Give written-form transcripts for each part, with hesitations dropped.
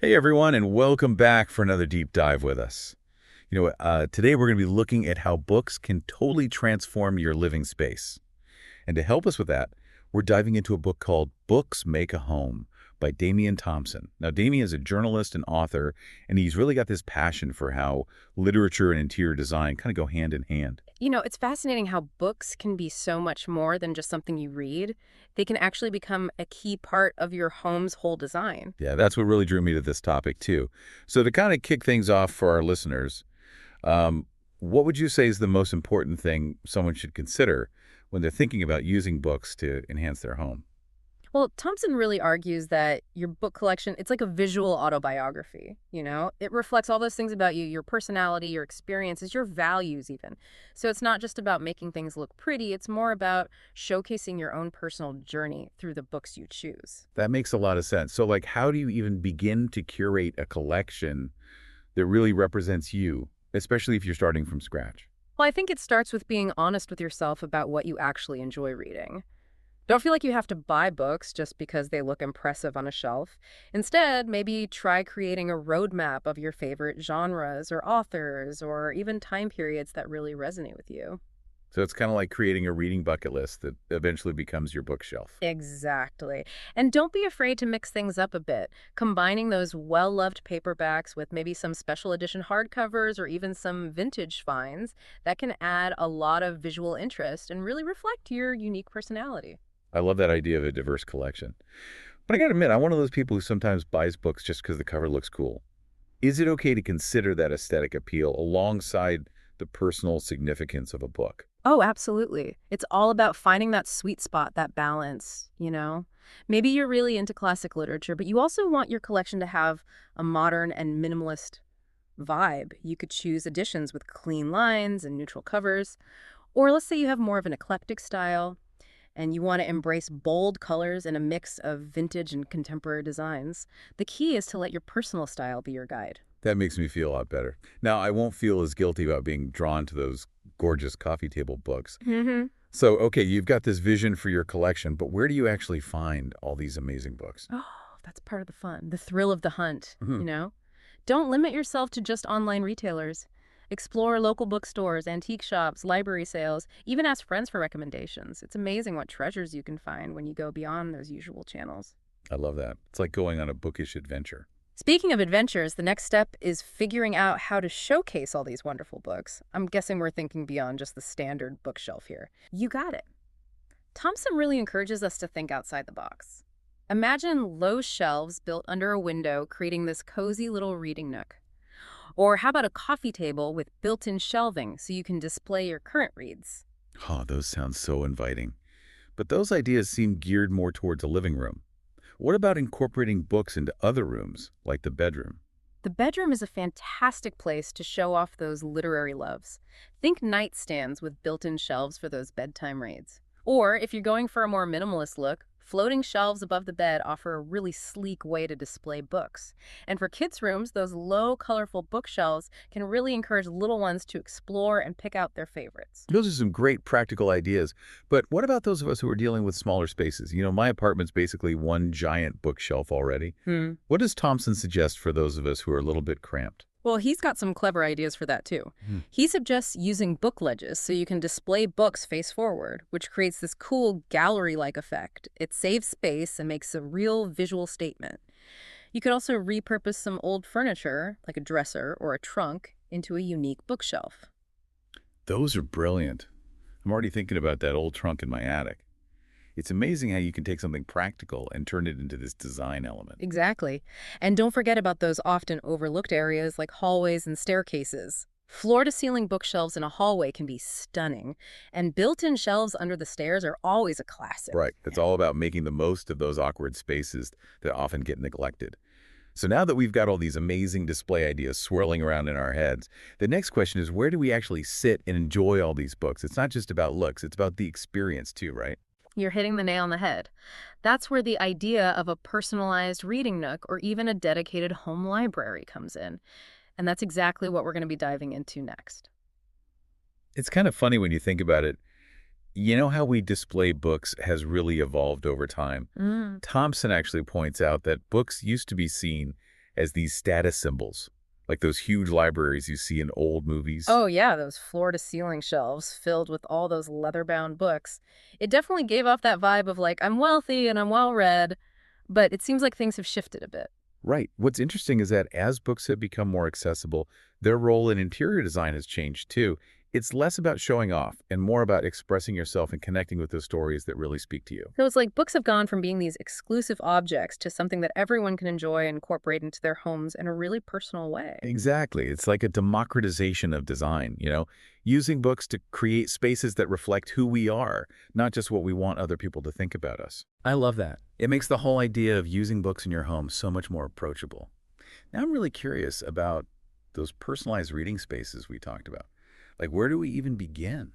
Hey everyone, and welcome back for another deep dive with us. Today we're going to be looking at how books can totally transform your living space. And to help us with that, we're diving into a book called Books Make a Home by Damian Thompson. Now, Damian is a journalist and author, and he's really got this passion for how literature and interior design kind of go hand in hand. It's fascinating how books can be so much more than just something you read. They can actually become a key part of your home's whole design. Yeah, that's what really drew me to this topic, too. So to kind of kick things off for our listeners, um, what would you say is the most important thing someone should consider when they're thinking about using books to enhance their home? Well, Thompson really argues that your book collection, it's like a visual autobiography, It reflects all those things about you, your personality, your experiences, your values even. So it's not just about making things look pretty, it's more about showcasing your own personal journey through the books you choose. That makes a lot of sense. So, like, how do you even begin to curate a collection that really represents you, especially if you're starting from scratch? Well, I think it starts with being honest with yourself about what you actually enjoy reading. Don't feel like you have to buy books just because they look impressive on a shelf. Instead, maybe try creating a roadmap of your favorite genres or authors or even time periods that really resonate with you. So it's kind of like creating a reading bucket list that eventually becomes your bookshelf. Exactly. And don't be afraid to mix things up a bit, combining those well-loved paperbacks with maybe some special edition hardcovers or even some vintage finds that can add a lot of visual interest and really reflect your unique personality. I love that idea of a diverse collection. But I got to admit, I'm one of those people who sometimes buys books just because the cover looks cool. Is it okay to consider that aesthetic appeal alongside the personal significance of a book? Oh, absolutely. It's all about finding that sweet spot, that balance. Maybe you're really into classic literature, but you also want your collection to have a modern and minimalist vibe. You could choose editions with clean lines and neutral covers. Or let's say you have more of an eclectic style and you want to embrace bold colors and a mix of vintage and contemporary designs. The key is to let your personal style be your guide. That makes me feel a lot better. Now, I won't feel as guilty about being drawn to those gorgeous coffee table books. hmm So, okay, you've got this vision for your collection, but where do you actually find all these amazing books? Oh, that's part of the fun, the thrill of the hunt, Mhm. you know? Don't limit yourself to just online retailers. Explore local bookstores, antique shops, library sales, even ask friends for recommendations. It's amazing what treasures you can find when you go beyond those usual channels. I love that. It's like going on a bookish adventure. Speaking of adventures, the next step is figuring out how to showcase all these wonderful books. I'm guessing we're thinking beyond just the standard bookshelf here. You got it. Thompson really encourages us to think outside the box. Imagine low shelves built under a window, creating this cozy little reading nook. Or how about a coffee table with built-in shelving so you can display your current reads? Oh, those sound so inviting. But those ideas seem geared more towards a living room. What about incorporating books into other rooms, like the bedroom? The bedroom is a fantastic place to show off those literary loves. Think nightstands with built-in shelves for those bedtime reads. Or if you're going for a more minimalist look, floating shelves above the bed offer a really sleek way to display books. And for kids' rooms, those low, colorful bookshelves can really encourage little ones to explore and pick out their favorites. Those are some great practical ideas. But what about those of us who are dealing with smaller spaces? My apartment's basically one giant bookshelf already. Hmm. What does Thompson suggest for those of us who are a little bit cramped? Well, he's got some clever ideas for that too. Hmm. He suggests using book ledges so you can display books face forward, which creates this cool gallery-like effect. It saves space and makes a real visual statement. You could also repurpose some old furniture, like a dresser or a trunk, into a unique bookshelf. Those are brilliant. I'm already thinking about that old trunk in my attic. It's amazing how you can take something practical and turn it into this design element. Exactly. And don't forget about those often overlooked areas like hallways and staircases. Floor-to-ceiling bookshelves in a hallway can be stunning, and built-in shelves under the stairs are always a classic. Right. It's all about making the most of those awkward spaces that often get neglected. So now that we've got all these amazing display ideas swirling around in our heads, the next question is, where do we actually sit and enjoy all these books? It's not just about looks, it's about the experience too, right? You're hitting the nail on the head. That's where the idea of a personalized reading nook or even a dedicated home library comes in. And that's exactly what we're going to be diving into next. It's kind of funny when you think about it. You know how we display books has really evolved over time. Mm. Thompson actually points out that books used to be seen as these status symbols, like those huge libraries you see in old movies. Oh, yeah, those floor-to-ceiling shelves filled with all those leather-bound books. It definitely gave off that vibe of like, I'm wealthy and I'm well-read, but it seems like things have shifted a bit. Right. What's interesting is that as books have become more accessible, their role in interior design has changed too. It's less about showing off and more about expressing yourself and connecting with those stories that really speak to you. So it's like books have gone from being these exclusive objects to something that everyone can enjoy and incorporate into their homes in a really personal way. Exactly. It's like a democratization of design, using books to create spaces that reflect who we are, not just what we want other people to think about us. I love that. It makes the whole idea of using books in your home so much more approachable. Now I'm really curious about those personalized reading spaces we talked about. Like, where do we even begin?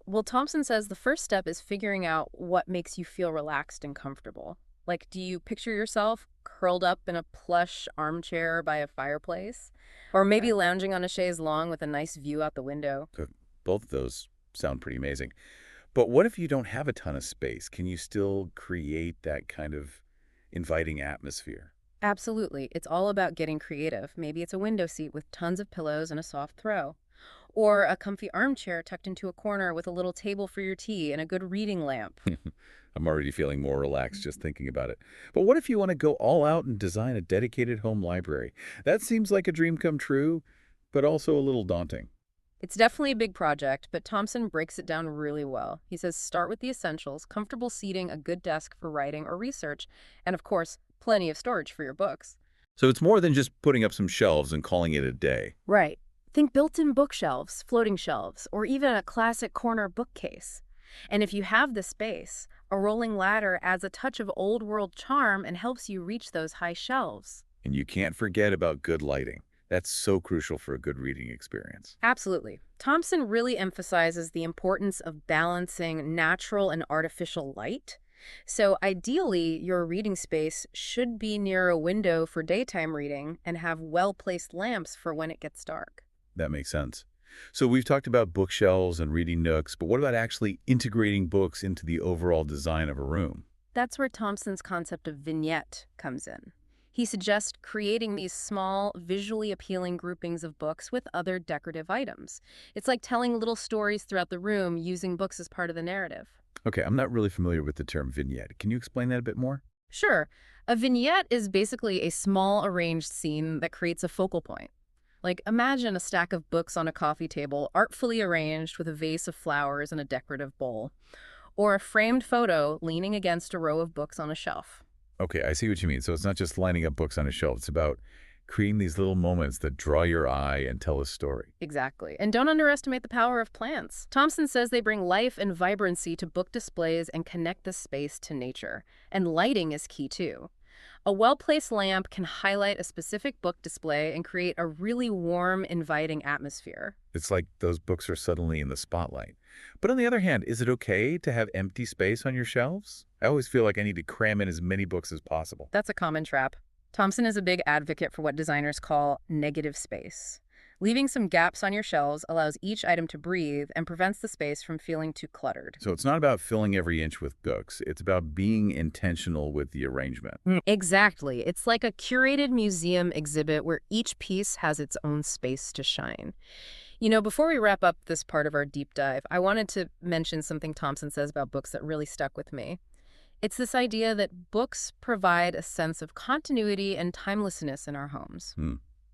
Well, Thompson says the first step is figuring out what makes you feel relaxed and comfortable. Like, do you picture yourself curled up in a plush armchair by a fireplace? Or maybe lounging on a chaise longue with a nice view out the window? Both of those sound pretty amazing. But what if you don't have a ton of space? Can you still create that kind of inviting atmosphere? Absolutely. It's all about getting creative. Maybe it's a window seat with tons of pillows and a soft throw. Or a comfy armchair tucked into a corner with a little table for your tea and a good reading lamp. I'm already feeling more relaxed just thinking about it. But what if you want to go all out and design a dedicated home library? That seems like a dream come true, but also a little daunting. It's definitely a big project, but Thompson breaks it down really well. He says start with the essentials, comfortable seating, a good desk for writing or research, and of course, plenty of storage for your books. So it's more than just putting up some shelves and calling it a day. Right. Think built-in bookshelves, floating shelves, or even a classic corner bookcase. And if you have the space, a rolling ladder adds a touch of old-world charm and helps you reach those high shelves. And you can't forget about good lighting. That's so crucial for a good reading experience. Absolutely. Thompson really emphasizes the importance of balancing natural and artificial light. So ideally, your reading space should be near a window for daytime reading and have well-placed lamps for when it gets dark. That makes sense. So we've talked about bookshelves and reading nooks, but what about actually integrating books into the overall design of a room? That's where Thompson's concept of vignette comes in. He suggests creating these small, visually appealing groupings of books with other decorative items. It's like telling little stories throughout the room using books as part of the narrative. Okay, I'm not really familiar with the term vignette. Can you explain that a bit more? Sure, a vignette is basically a small arranged scene that creates a focal point. Like, imagine a stack of books on a coffee table, artfully arranged with a vase of flowers and a decorative bowl. Or a framed photo leaning against a row of books on a shelf. Okay, I see what you mean. So it's not just lining up books on a shelf. It's about creating these little moments that draw your eye and tell a story. Exactly. And don't underestimate the power of plants. Thompson says they bring life and vibrancy to book displays and connect the space to nature. And lighting is key too. A well-placed lamp can highlight a specific book display and create a really warm, inviting atmosphere. It's like those books are suddenly in the spotlight. But on the other hand, is it okay to have empty space on your shelves? I always feel like I need to cram in as many books as possible. That's a common trap. Thompson is a big advocate for what designers call negative space. Leaving some gaps on your shelves allows each item to breathe and prevents the space from feeling too cluttered. So it's not about filling every inch with books. It's about being intentional with the arrangement. Exactly. It's like a curated museum exhibit where each piece has its own space to shine. Before we wrap up this part of our deep dive, I wanted to mention something Thompson says about books that really stuck with me. It's this idea that books provide a sense of continuity and timelessness in our homes.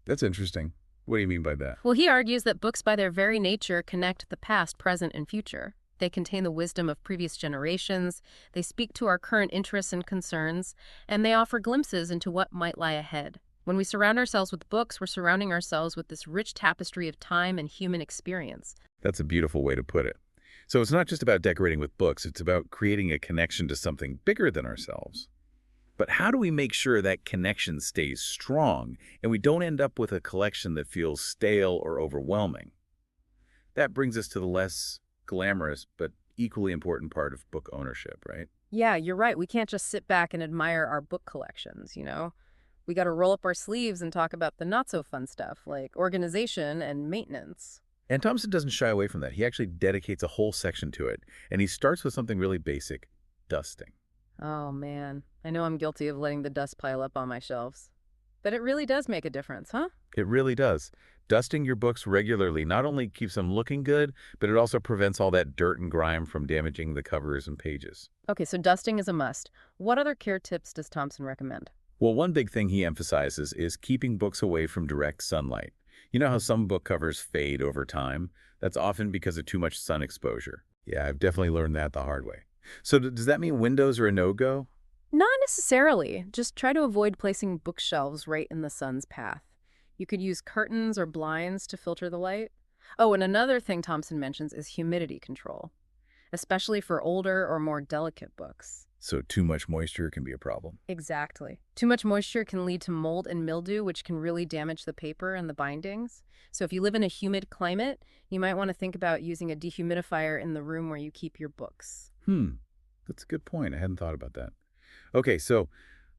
That's interesting. What do you mean by that? Well, he argues that books by their very nature connect the past, present, and future. They contain the wisdom of previous generations, they speak to our current interests and concerns, and they offer glimpses into what might lie ahead. When we surround ourselves with books, we're surrounding ourselves with this rich tapestry of time and human experience. That's a beautiful way to put it. So it's not just about decorating with books, it's about creating a connection to something bigger than ourselves. But how do we make sure that connection stays strong and we don't end up with a collection that feels stale or overwhelming? That brings us to the less glamorous but equally important part of book ownership, right? Yeah, you're right. We can't just sit back and admire our book collections. We got to roll up our sleeves and talk about the not-so-fun stuff, like organization and maintenance. And Thompson doesn't shy away from that. He actually dedicates a whole section to it. And he starts with something really basic, dusting. Oh, man. I know I'm guilty of letting the dust pile up on my shelves. But it really does make a difference, huh? It really does. Dusting your books regularly not only keeps them looking good, but it also prevents all that dirt and grime from damaging the covers and pages. Okay, so dusting is a must. What other care tips does Thompson recommend? Well, one big thing he emphasizes is keeping books away from direct sunlight. You know how some book covers fade over time? That's often because of too much sun exposure. Yeah, I've definitely learned that the hard way. So does that mean windows are a no-go? Not necessarily. Just try to avoid placing bookshelves right in the sun's path. You could use curtains or blinds to filter the light. Oh, and another thing Thompson mentions is humidity control, especially for older or more delicate books. So too much moisture can be a problem. Exactly. Too much moisture can lead to mold and mildew, which can really damage the paper and the bindings. So if you live in a humid climate, you might want to think about using a dehumidifier in the room where you keep your books. That's a good point. I hadn't thought about that. Okay, so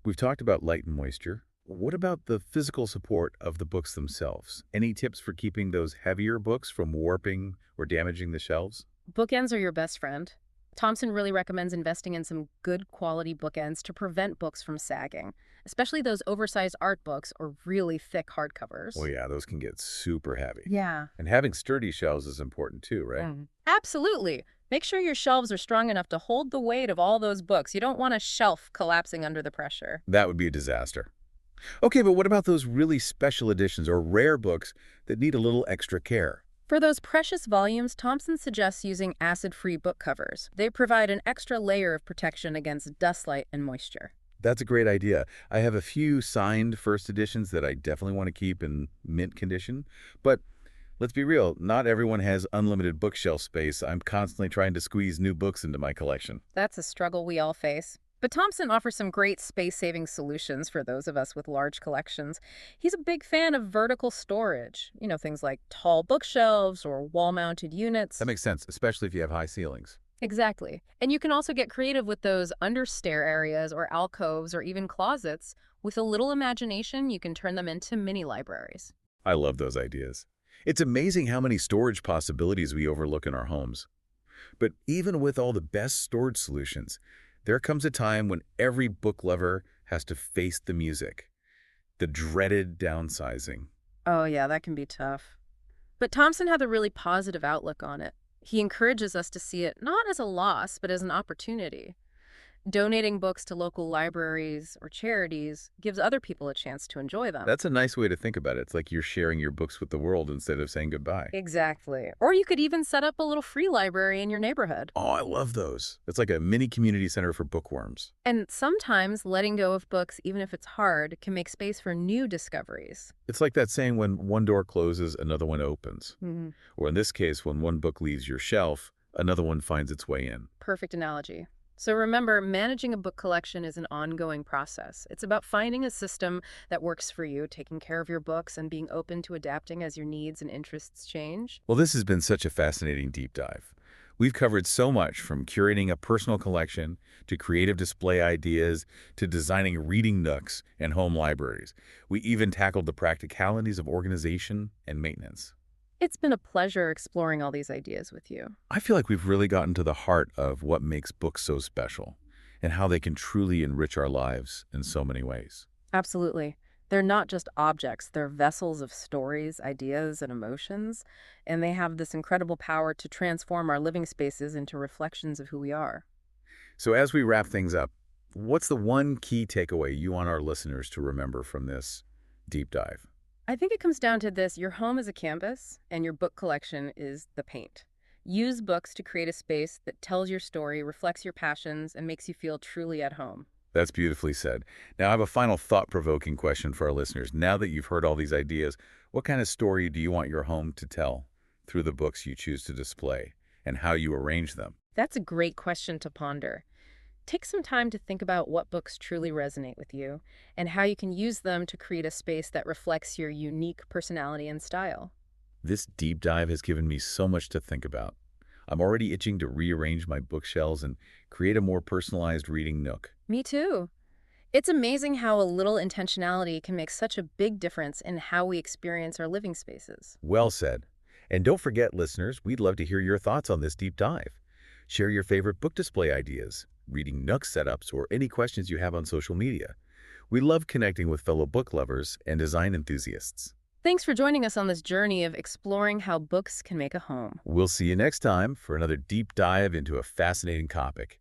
we've talked about light and moisture. What about the physical support of the books themselves? Any tips for keeping those heavier books from warping or damaging the shelves? Bookends are your best friend. Thompson really recommends investing in some good quality bookends to prevent books from sagging, especially those oversized art books or really thick Oh hardcovers. yeah, those can get super heavy. Yeah. And having sturdy shelves is important too, right? Absolutely. Make sure your shelves are strong enough to hold the weight of all those books. You don't want a shelf collapsing under the pressure. That would be a disaster. Okay, but what about those really special editions or rare books that need a little extra care? For those precious volumes, Thompson suggests using acid-free book covers. They provide an extra layer of protection against dust, light, and moisture. That's a great idea. I have a few signed first editions that I definitely want to keep in mint condition. But let's be real, not everyone has unlimited bookshelf space. I'm constantly trying to squeeze new books into my collection. That's a struggle we all face. But Thompson offers some great space-saving solutions for those of us with large collections. He's a big fan of vertical storage, things like tall bookshelves or wall-mounted units. That makes sense, especially if you have high ceilings. Exactly. And you can also get creative with those understair areas or alcoves or even closets. With a little imagination, you can turn them into mini libraries. I love those ideas. It's amazing how many storage possibilities we overlook in our homes. But even with all the best storage solutions, there comes a time when every book lover has to face the music, the dreaded downsizing. Oh, yeah, that can be tough. But Thompson had a really positive outlook on it. He encourages us to see it not as a loss, but as an opportunity. Donating books to local libraries or charities gives other people a chance to enjoy them. That's a nice way to think about it. It's like you're sharing your books with the world instead of saying goodbye. Exactly. Or you could even set up a little free library in your neighborhood. Oh, I love those. It's like a mini community center for bookworms. And sometimes letting go of books, even if it's hard, can make space for new discoveries. It's like that saying when one door closes, another one opens. hmm Or in this case, when one book leaves your shelf, another one finds its way in. Perfect analogy. So remember, managing a book collection is an ongoing process. It's about finding a system that works for you, taking care of your books, and being open to adapting as your needs and interests change. Well, this has been such a fascinating deep dive. We've covered so much from curating a personal collection to creative display ideas to designing reading nooks and home libraries. We even tackled the practicalities of organization and maintenance. It's been a pleasure exploring all these ideas with you. I feel like we've really gotten to the heart of what makes books so special and how they can truly enrich our lives in so many ways. Absolutely. They're not just objects, they're vessels of stories, ideas, and emotions, and they have this incredible power to transform our living spaces into reflections of who we are. So as we wrap things up, what's the one key takeaway you want our listeners to remember from this deep dive? I think it comes down to this: your home is a canvas, and your book collection is the paint. Use books to create a space that tells your story, reflects your passions, and makes you feel truly at home. That's beautifully said. Now, I have a final thought-provoking question for our listeners. Now that you've heard all these ideas, what kind of story do you want your home to tell through the books you choose to display and how you arrange them? That's a great question to ponder. Take some time to think about what books truly resonate with you and how you can use them to create a space that reflects your unique personality and style. This deep dive has given me so much to think about. I'm already itching to rearrange my bookshelves and create a more personalized reading nook. Me too. It's amazing how a little intentionality can make such a big difference in how we experience our living spaces. Well said. And don't forget, listeners, we'd love to hear your thoughts on this deep dive. Share your favorite book display ideas, reading nook setups, or any questions you have on social media. We love connecting with fellow book lovers and design enthusiasts. Thanks for joining us on this journey of exploring how books can make a home. We'll see you next time for another deep dive into a fascinating topic.